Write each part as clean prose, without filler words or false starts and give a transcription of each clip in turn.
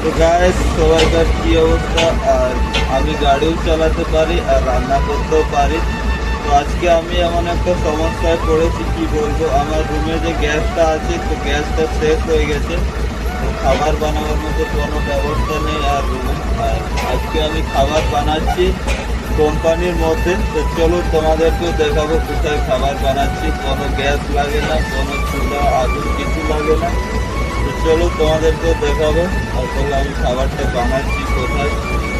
তো গাইস সবাইকার কি অবস্থা? আর আমি গাড়িও চালাতে পারি আর রান্না করতেও পারি। তো আজকে আমি এমন একটা সমস্যায় পড়েছি, কি বলবো, আমার রুমে যে গ্যাসটা আছে তো গ্যাসটা শেষ হয়ে গেছে। তো খাবার বানাবার মতো কোনো ব্যবস্থা নেই আর রুমে। আর আজকে আমি খাবার বানাচ্ছি কোম্পানির মধ্যে। তো চলো তোমাদেরকেও দেখাবো কোথায় খাবার বানাচ্ছি। কোনো গ্যাস লাগে না, কোনো চুলা আগুন কিছু লাগে না। তো চলো তোমাদেরকেও দেখাবো আসলে আমি খাবারটা বানাচ্ছি কোথায়।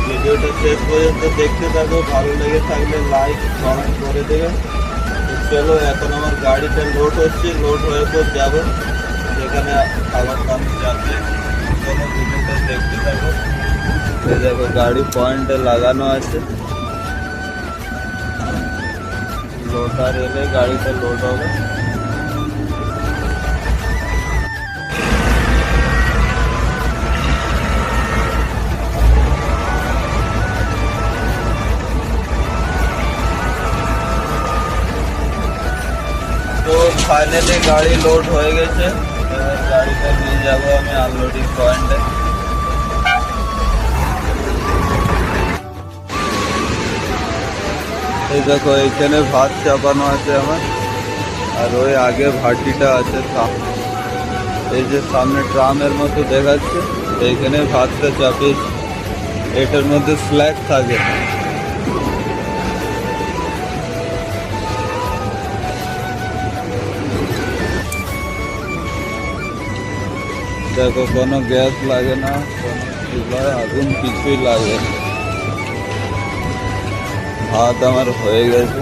ভিডিওটা শেষ পর্যন্ত দেখতে থাকো, ভালো লেগে থাকলে লাইক কমেন্ট করে দেবে। তো চলো এখন আমার গাড়িটা লোড হচ্ছে, লোড হয়ে পর যাবো যেখানে খাবারটা আমি যাচ্ছি। চলো ভিডিওটা দেখতে থাকো। এই দেখো গাড়ি পয়েন্টে লাগানো আছে, লোডার এলে গাড়িটা লোড হবে। তো ফাইনালি গাড়ি লোড হয়ে গেছে। এবার গাড়িটা নিয়ে যাবো আমি আনলোডিং পয়েন্টে। এই দেখো এইখানে ভাত চাপানো আছে আমার, আর ওই আগে ভাটিটা আছে সামনে। এই যে সামনে ট্রামের মতো দেখাচ্ছে, এইখানে ভাতটা চাপিয়েছি। এটার মধ্যে স্ল্যাগ থাকে। দেখো কোনো গ্যাস লাগে না, কোনো চুলা আগুন কিছুই লাগে না। ভাত আমার হয়ে গেছে।